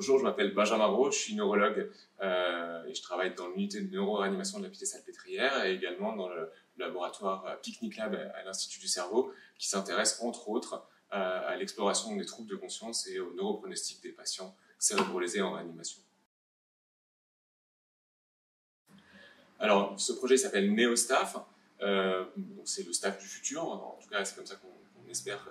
Bonjour, je m'appelle Benjamin Brault, je suis neurologue et je travaille dans l'unité de neuroréanimation de la Pitié-Salpêtrière et également dans le laboratoire Picnic Lab à l'Institut du cerveau qui s'intéresse entre autres à l'exploration des troubles de conscience et au neuropronostic des patients cérébrolésés en réanimation. Alors, ce projet s'appelle NeoStaff, c'est le staff du futur, en tout cas c'est comme ça qu'on espère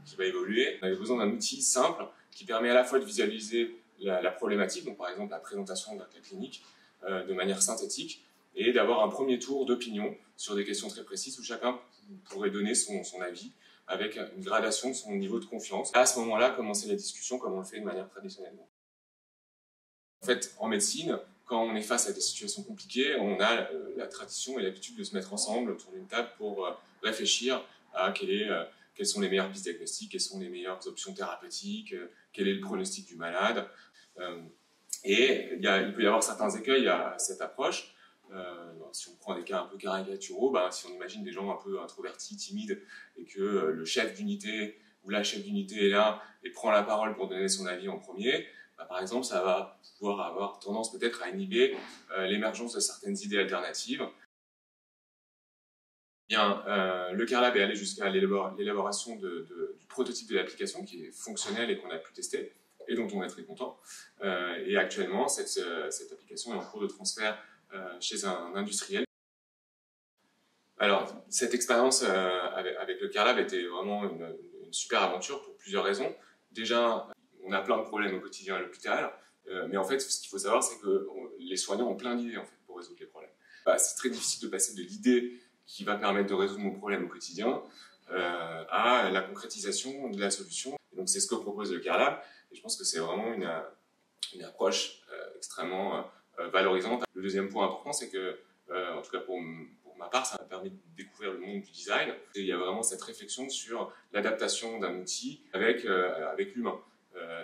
qu'il va évoluer. On avait besoin d'un outil simple qui permet à la fois de visualiser la problématique, donc par exemple la présentation d'un cas clinique de manière synthétique, et d'avoir un premier tour d'opinion sur des questions très précises où chacun pourrait donner son avis avec une gradation de son niveau de confiance. À ce moment-là, commencer la discussion comme on le fait de manière traditionnelle. En fait, en médecine, quand on est face à des situations compliquées, on a la tradition et l'habitude de se mettre ensemble autour d'une table pour réfléchir à quelles sont les meilleures pistes diagnostiques, quelles sont les meilleures options thérapeutiques, quel est le pronostic du malade. Et il peut y avoir certains écueils à cette approche. Si on prend des cas un peu caricaturaux, si on imagine des gens un peu introvertis, timides, et que le chef d'unité ou la chef d'unité est là et prend la parole pour donner son avis en premier, par exemple, ça va pouvoir avoir tendance peut-être à inhiber l'émergence de certaines idées alternatives. Le CareLab est allé jusqu'à l'élaboration du prototype de l'application qui est fonctionnel et qu'on a pu tester et dont on est très content. Et actuellement, cette application est en cours de transfert chez un industriel. Alors, cette expérience avec le CareLab était vraiment une super aventure pour plusieurs raisons. Déjà, on a plein de problèmes au quotidien à l'hôpital, mais en fait, ce qu'il faut savoir, c'est que les soignants ont plein d'idées en fait, pour résoudre les problèmes. C'est très difficile de passer de l'idée qui va permettre de résoudre mon problème au quotidien à la concrétisation de la solution. Et donc, c'est ce que propose le CareLab, et je pense que c'est vraiment une approche extrêmement valorisante. Le deuxième point important, c'est que, en tout cas pour ma part, ça m'a permis de découvrir le monde du design. Et il y a vraiment cette réflexion sur l'adaptation d'un outil avec l'humain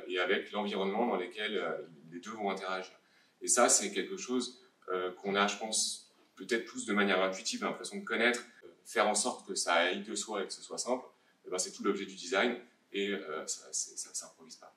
et avec l'environnement dans lequel les deux vont interagir. Et ça, c'est quelque chose qu'on a, je pense, peut-être tous de manière intuitive, l'impression de connaître, faire en sorte que ça aille de soi et que ce soit simple. C'est tout l'objet du design et ça s'improvise pas.